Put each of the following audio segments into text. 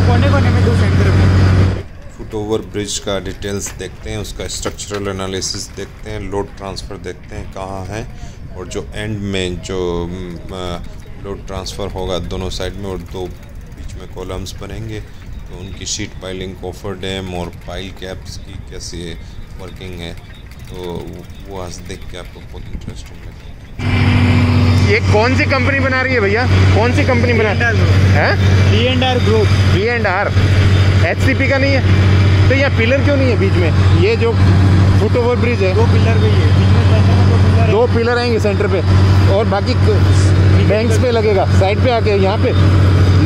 कोने में 2 सेंटर में। फुट ओवर ब्रिज का डिटेल्स देखते हैं, उसका स्ट्रक्चरल एनालिसिस देखते हैं, लोड ट्रांसफ़र देखते हैं कहाँ है, और जो एंड में जो लोड ट्रांसफ़र होगा दोनों साइड में और 2 बीच में कॉलम्स बनेंगे, तो उनकी शीट पाइलिंग, कोफर डैम और पाइल कैप्स की कैसी वर्किंग है, तो वो आज देख के आपको बहुत इंटरेस्टिंग लगेगा। ये कौन सी कंपनी बना रही है भैया? कौन सी कंपनी बना है? B&R group. B&R HCP का नहीं है? तो यहाँ पिलर क्यों नहीं है बीच में? ये जो फुट ओवर ब्रिज है 2 पिलर भी है बीच में, सेंटर में 2 पिलर आएंगे सेंटर पे, और बाकी बैंक्स पे लगेगा साइड पे आके। यहाँ पे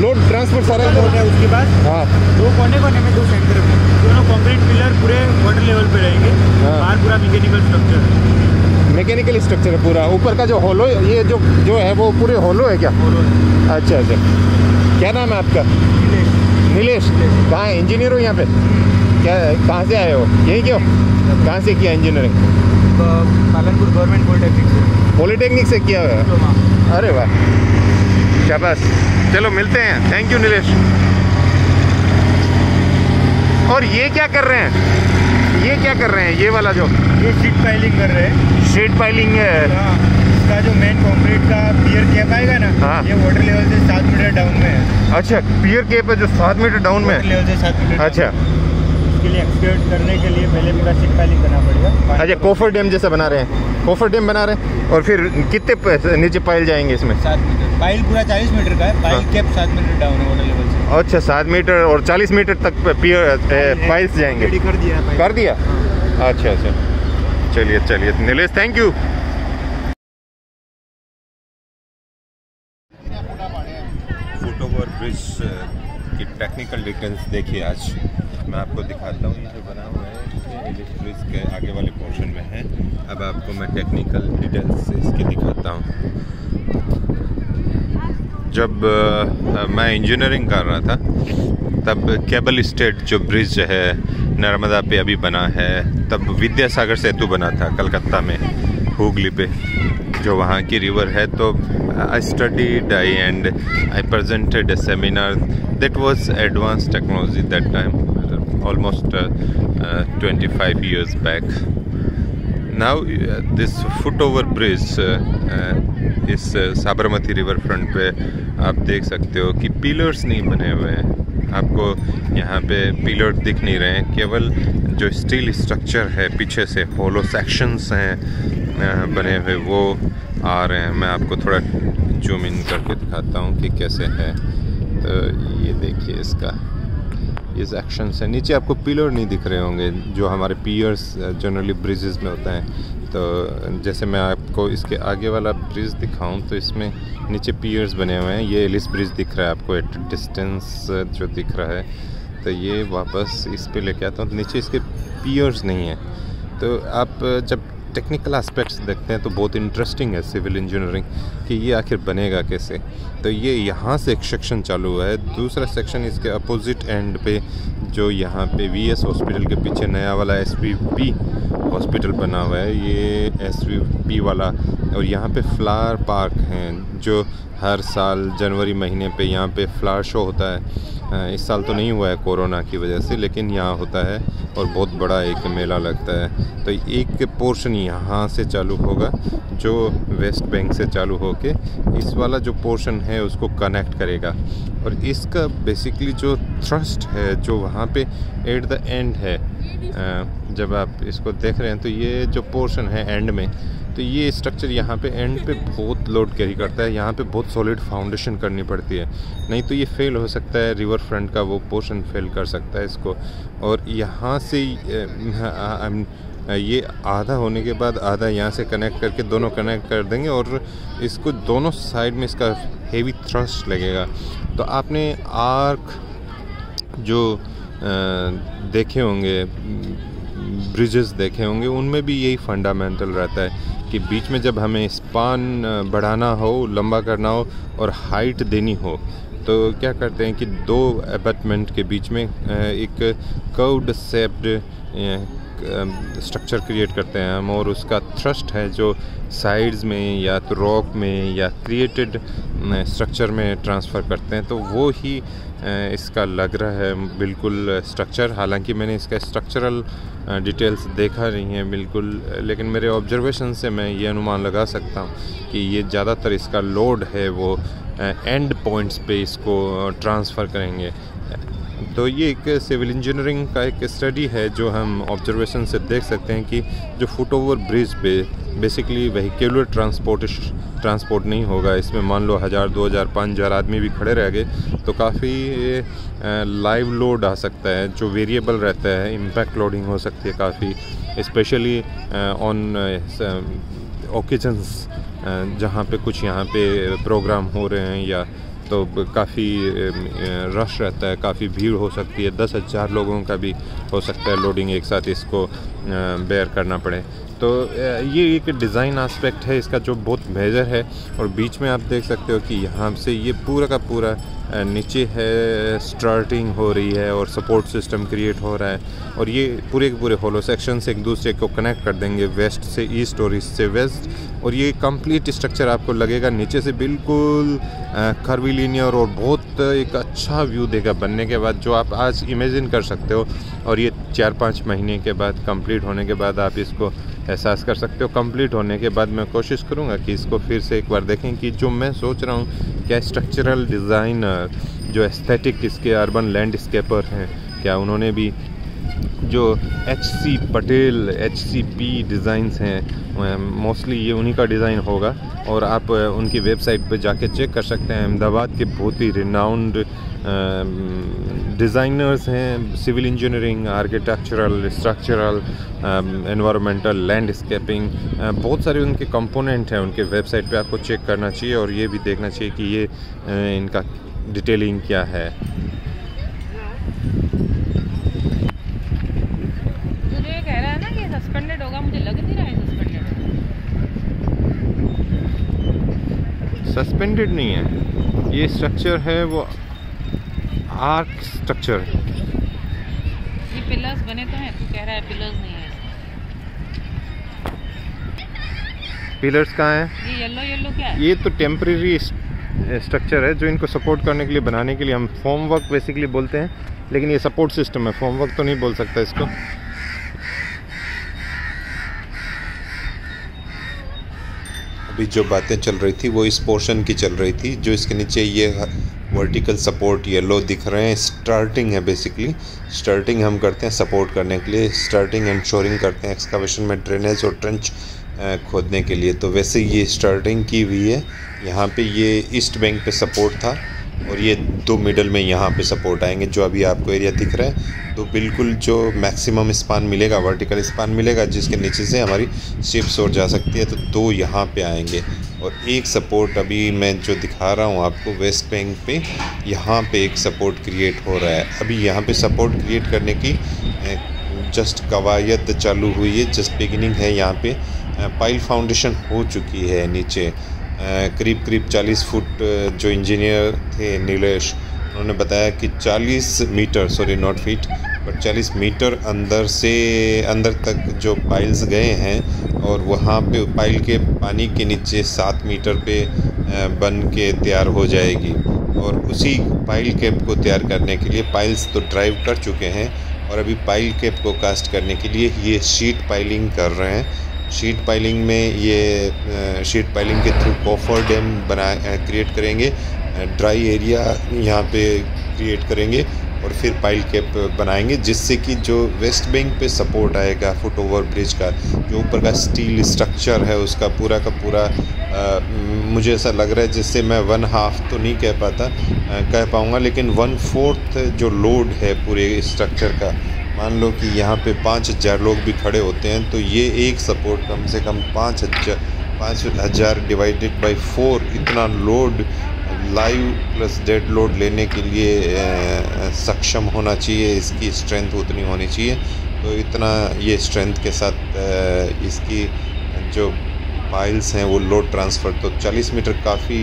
लोड ट्रांसपोर्ट सारा है उसके बाद। हाँ, 2 कोने में 2 सेंटर में, दोनों कंक्रीट पिलर पूरे वाटर लेवल पे रहेंगे। बाहर पूरा मैकेनिकल स्ट्रक्चर है पूरा। ऊपर का जो होलो, ये जो है वो पूरे होलो है क्या? होलो है। अच्छा। क्या नाम है आपका? नीलेश। कहाँ है? इंजीनियर हो यहाँ पे? क्या, कहाँ से आए हो? यही क्यों? कहाँ से किया इंजीनियरिंग? पालनपुर गवर्नमेंट पॉलिटेक्निक से किया हुआ है? अरे वाह, शाबाश। चलो मिलते हैं, थैंक यू नीलेश। और ये क्या कर रहे हैं? ये वाला जो ये शीट पाइलिंग कर रहे हैं। शीट पाइलिंग है। इसका जो मेन कंक्रीट का पियर कैप आएगा ना, हाँ। ये वाटर लेवल से 7 मीटर डाउन में है। अच्छा, पियर केप है जो 7 मीटर डाउन में वाटर लेवल से 7 मीटर। अच्छा, इसके लिए एक्सकैवेट करने के लिए पहले पूरा शीट पाइलिंग करना पड़ेगा। अच्छा, कोफर डैम जैसा बना रहे हैं? कोफर डैम बना रहे हैं। और फिर कितने नीचे पाइल जाएंगे इसमें? 7 मीटर। पाइल पूरा 40 मीटर का है। पाइल कैप 7 मीटर डाउन है वाटर लेवल से। अच्छा, 7 मीटर और 40 मीटर तक पाइल्स जाएंगे। कर दिया। अच्छा। चलिए Nilesh, thank you. Foot over bridge की टेक्निकल डिटेल्स देखिए। आज मैं आपको दिखाता हूँ। ये जो बना हुआ है ये ब्रिज के आगे वाले पोर्शन में है। अब आपको मैं टेक्निकल डिटेल्स इसकी दिखाता हूँ। जब मैं इंजीनियरिंग कर रहा था तब केबल स्टेट जो ब्रिज है नर्मदा पे अभी बना है, तब विद्यासागर सेतु बना था कलकत्ता में हुगली पे, जो वहाँ की रिवर है। तो I studied and I presented A seminar that was advance technology that time, almost 25 years back. Now this foot over bridge इस साबरमती रिवर फ्रंट पे आप देख सकते हो कि पिलर्स नहीं बने हुए हैं। आपको यहाँ पे पिलर दिख नहीं रहे हैं, केवल जो स्टील स्ट्रक्चर है पीछे से होलो सेक्शंस हैं बने हुए वो आ रहे हैं। मैं आपको थोड़ा जूम इन करके दिखाता हूँ कि कैसे है। तो ये देखिए इसका ये सेक्शंस है। नीचे आपको पिलर नहीं दिख रहे होंगे जो हमारे पियर्स जनरली ब्रिजेस में होता है। तो जैसे मैं आपको इसके आगे वाला ब्रिज दिखाऊं तो इसमें नीचे पियर्स बने हुए हैं। ये एलिस ब्रिज दिख रहा है आपको एट डिस्टेंस जो दिख रहा है। तो ये वापस इस पे लेके आता हूँ तो नीचे इसके पियर्स नहीं है। तो आप जब टेक्निकल एस्पेक्ट्स देखते हैं तो बहुत इंटरेस्टिंग है सिविल इंजीनियरिंग कि ये आखिर बनेगा कैसे। तो ये यहाँ से एक सेक्शन चालू हुआ है, दूसरा सेक्शन इसके अपोजिट एंड पे जो यहाँ पे VS हॉस्पिटल के पीछे नया वाला SVP हॉस्पिटल बना हुआ है, ये SVP वाला। और यहाँ पे फ्लावर पार्क हैं जो हर साल जनवरी महीने पे यहाँ पे फ्लावर शो होता है। इस साल तो नहीं हुआ है कोरोना की वजह से, लेकिन यहाँ होता है और बहुत बड़ा एक मेला लगता है। तो एक पोर्शन यहाँ से चालू होगा जो वेस्ट बैंक से चालू होके इस वाला जो पोर्शन है उसको कनेक्ट करेगा। और इसका बेसिकली जो थ्रस्ट है जो वहाँ पे एट द एंड है, जब आप इसको देख रहे हैं तो ये जो पोर्शन है एंड में, तो ये स्ट्रक्चर यहाँ पे एंड पे बहुत लोड कैरी करता है। यहाँ पे बहुत सॉलिड फाउंडेशन करनी पड़ती है, नहीं तो ये फेल हो सकता है। रिवर फ्रंट का वो पोर्शन फेल कर सकता है इसको। और यहाँ से ये आधा होने के बाद आधा यहाँ से कनेक्ट करके दोनों कनेक्ट कर देंगे और इसको दोनों साइड में इसका हेवी थ्रस्ट लगेगा। तो आपने आर्क जो देखे होंगे, ब्रिजेस देखे होंगे, उनमें भी यही फंडामेंटल रहता है कि बीच में जब हमें स्पान बढ़ाना हो, लंबा करना हो और हाइट देनी हो तो क्या करते हैं कि दो अबैटमेंट के बीच में एक कर्व्ड शेप्ड एक स्ट्रक्चर क्रिएट करते हैं हम, और उसका थ्रस्ट है जो साइड्स में या तो रॉक में या क्रिएटेड स्ट्रक्चर में ट्रांसफ़र करते हैं, तो वो ही इसका लग रहा है बिल्कुल स्ट्रक्चर। हालांकि मैंने इसका स्ट्रक्चरल डिटेल्स देखा नहीं है बिल्कुल, लेकिन मेरे ऑब्जर्वेशन से मैं ये अनुमान लगा सकता हूँ कि ये ज़्यादातर इसका लोड है वो एंड पॉइंट्स पे इसको ट्रांसफ़र करेंगे। तो ये एक सिविल इंजीनियरिंग का एक स्टडी है जो हम ऑब्जर्वेशन से देख सकते हैं कि जो फुट ओवर ब्रिज पे बेसिकली वेहिकुलर ट्रांसपोर्ट नहीं होगा। इसमें मान लो 1000, 2000, 5000 आदमी भी खड़े रह गए तो काफ़ी लाइव लोड आ सकता है जो वेरिएबल रहता है। इम्पैक्ट लोडिंग हो सकती है काफ़ी, स्पेशली ऑन ओकेजन्स जहाँ पे कुछ यहाँ पे प्रोग्राम हो रहे हैं, या तो काफ़ी रश रहता है, काफ़ी भीड़ हो सकती है। 10,000 लोगों का भी हो सकता है लोडिंग एक साथ इसको बेयर करना पड़े। तो ये एक डिज़ाइन एस्पेक्ट है इसका जो बहुत मेजर है। और बीच में आप देख सकते हो कि यहाँ से ये पूरा का पूरा नीचे है स्टार्टिंग हो रही है और सपोर्ट सिस्टम क्रिएट हो रहा है, और ये पूरे के पूरे होलो सेक्शन से एक दूसरे को कनेक्ट कर देंगे, वेस्ट से ईस्ट और ईस्ट से वेस्ट। और ये कंप्लीट स्ट्रक्चर आपको लगेगा नीचे से बिल्कुल कर्वीलिनियर और बहुत एक अच्छा व्यू देगा बनने के बाद, जो आप आज इमेजिन कर सकते हो। और ये 4-5 महीने के बाद कंप्लीट होने के बाद आप इसको एहसास कर सकते हो। कंप्लीट होने के बाद मैं कोशिश करूँगा कि इसको फिर से एक बार देखें कि जो मैं सोच रहा हूँ क्या स्ट्रक्चरल डिज़ाइनर जो एस्थेटिक इसके अर्बन लैंडस्केपर हैं, क्या उन्होंने भी जो HC पटेल HCP डिज़ाइंस हैं, मोस्टली ये उन्हीं का डिज़ाइन होगा। और आप उनकी वेबसाइट पे जाके चेक कर सकते हैं। अहमदाबाद के बहुत ही रिनाउंड डिज़ाइनर्स हैं, civil engineering, architectural, structural, environmental, landscaping, बहुत सारे उनके कंपोनेंट हैं उनके वेबसाइट पे, आपको चेक करना चाहिए और ये भी देखना चाहिए कि ये इनका डिटेलिंग क्या है। जो ये कह रहा है ना कि सस्पेंडेड होगा, मुझे लग नहीं रहा है सस्पेंडेड नहीं है, ये स्ट्रक्चर है वो आर्क स्ट्रक्चर है। ये पिलर्स बने तो हैं, तू कह रहा है पिलर्स नहीं है। पिलर्स कहाँ हैं? ये येलो क्या है? ये तो टेम्परेरी स्ट्रक्चर है जो इनको सपोर्ट करने के लिए बनाने के लिए हम फॉर्म वर्क बेसिकली बोलते हैं, लेकिन ये सपोर्ट सिस्टम है, फॉर्म वर्क तो नहीं बोल सकता इसको। अभी जो बातें चल रही थी वो इस पोर्शन की चल रही थी, जो इसके नीचे ये वर्टिकल सपोर्ट येलो दिख रहे हैं, स्टार्टिंग है बेसिकली। स्टार्टिंग हम करते हैं सपोर्ट करने के लिए, स्टार्टिंग एंड शोरिंग करते हैं एक्सकवेशन में, ड्रेनेज और ट्रेंच खोदने के लिए। तो वैसे ये स्टार्टिंग की हुई है। यहाँ पे ये ईस्ट बैंक पे सपोर्ट था और ये 2 मिडल में यहाँ पे सपोर्ट आएंगे, जो अभी आपको एरिया दिख रहा है। तो बिल्कुल जो मैक्सिमम स्पान मिलेगा, वर्टिकल स्पान मिलेगा, जिसके नीचे से हमारी शिप्स और जा सकती है। तो 2 यहाँ पे आएंगे और एक सपोर्ट अभी मैं जो दिखा रहा हूँ आपको वेस्ट बैंक पे, यहाँ पे एक सपोर्ट क्रिएट हो रहा है। अभी यहाँ पे सपोर्ट क्रिएट करने की जस्ट कवायद चालू हुई है, जस्ट बिगिनिंग है। यहाँ पे पाइल फाउंडेशन हो चुकी है नीचे, करीब 40 फुट। जो इंजीनियर थे नीलेश, उन्होंने बताया कि 40 metre, sorry not feet but 40 metre अंदर तक जो पाइल्स गए हैं, और वहाँ पे पाइल के पानी के नीचे 7 मीटर पे बन के तैयार हो जाएगी। और उसी पाइल कैप को तैयार करने के लिए पाइल्स तो ड्राइव कर चुके हैं, और अभी पाइल कैप को कास्ट करने के लिए ये शीट पाइलिंग कर रहे हैं। शीट पाइलिंग में ये शीट पाइलिंग के थ्रू कॉफर डैम क्रिएट करेंगे, ड्राई एरिया यहाँ पे क्रिएट करेंगे और फिर पाइल कैप बनाएंगे, जिससे कि जो वेस्ट बैंक पे सपोर्ट आएगा फुट ओवर ब्रिज का, जो ऊपर का स्टील स्ट्रक्चर है उसका पूरा का पूरा मुझे ऐसा लग रहा है, जिससे मैं 1/2 तो नहीं कह पाऊँगा, लेकिन 1/4 जो लोड है पूरे स्ट्रक्चर का। मान लो कि यहाँ पे 5000 लोग भी खड़े होते हैं, तो ये एक सपोर्ट कम से कम 5000 डिवाइडेड बाय 4 इतना load live plus dead load लेने के लिए सक्षम होना चाहिए। इसकी स्ट्रेंथ उतनी होनी चाहिए। तो इतना ये स्ट्रेंथ के साथ इसकी जो पाइल्स हैं वो लोड ट्रांसफ़र, तो 40 मीटर काफ़ी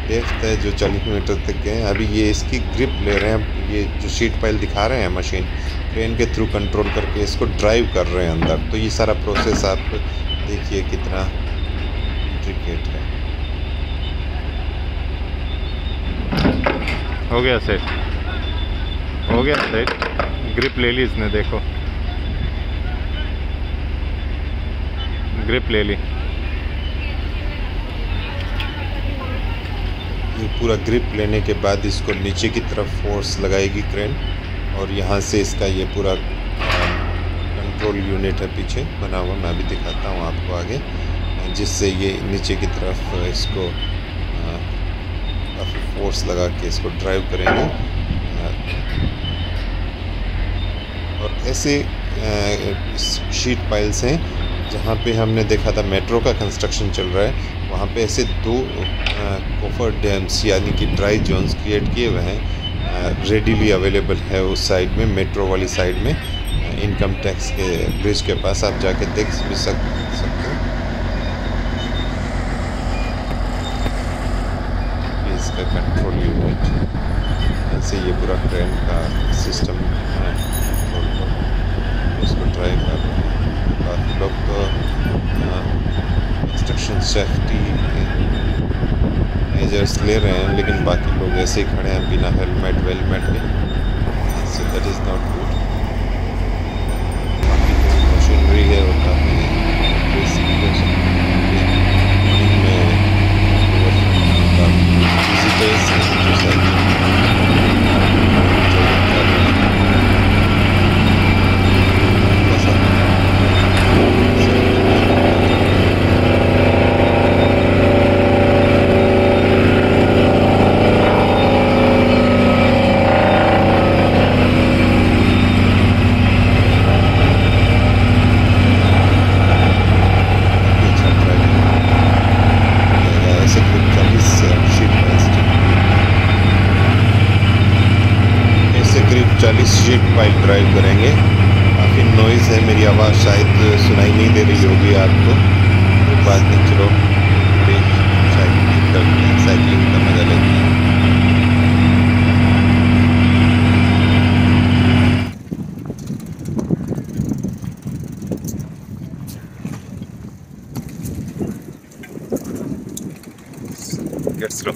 डेप्थ है जो 40 मीटर तक गए। अभी ये इसकी ग्रिप ले रहे हैं, ये जो शीट पाइल दिखा रहे हैं मशीन क्रेन के थ्रू कंट्रोल करके इसको ड्राइव कर रहे हैं अंदर। तो ये सारा प्रोसेस आप देखिए कितना इंट्रिकेट है। हो गया सेट, हो गया सेट। ग्रिप ले ली इसने, देखो ग्रिप ले ली। ये पूरा ग्रिप लेने के बाद इसको नीचे की तरफ फोर्स लगाएगी क्रेन, और यहाँ से इसका ये पूरा कंट्रोल यूनिट है पीछे बना हुआ, मैं भी दिखाता हूँ आपको आगे, जिससे ये नीचे की तरफ इसको काफ़ी फोर्स लगा के इसको ड्राइव करेंगे। और ऐसे शीट पाइल्स हैं जहाँ पे हमने देखा था मेट्रो का कंस्ट्रक्शन चल रहा है, वहाँ पे ऐसे 2 कोफर डैम्स यानी कि ड्राई जोन्स क्रिएट किए हुए हैं, रेडीली अवेलेबल है उस साइड में, मेट्रो वाली साइड में, इनकम टैक्स के ब्रिज के पास आप जाके देख भी सकते हो। इसका कंट्रोल यूनिट, ऐसे ये पूरा ट्रेन का सिस्टम है, इसको ड्राइव कर रहे हैं। काफ़ी लोग तो कंस्ट्रक्शन सेफ्टी मेजर्स ले रहे हैं, लेकिन बाकी लोग ऐसे ही खड़े हैं बिना हेलमेट वेलमेट के, so that is not good. बाकी जो मशीनरी है वो काफ़ी करीब 40 शीट पाइल ड्राइव करेंगे। काफ़ी नॉइज़ है, मेरी आवाज़ शायद सुनाई नहीं दे रही होगी आपको, तो बाद में चलो साइकिलिंग करते हैं, साइकिलिंग का मजा लेते हैं। Let's go.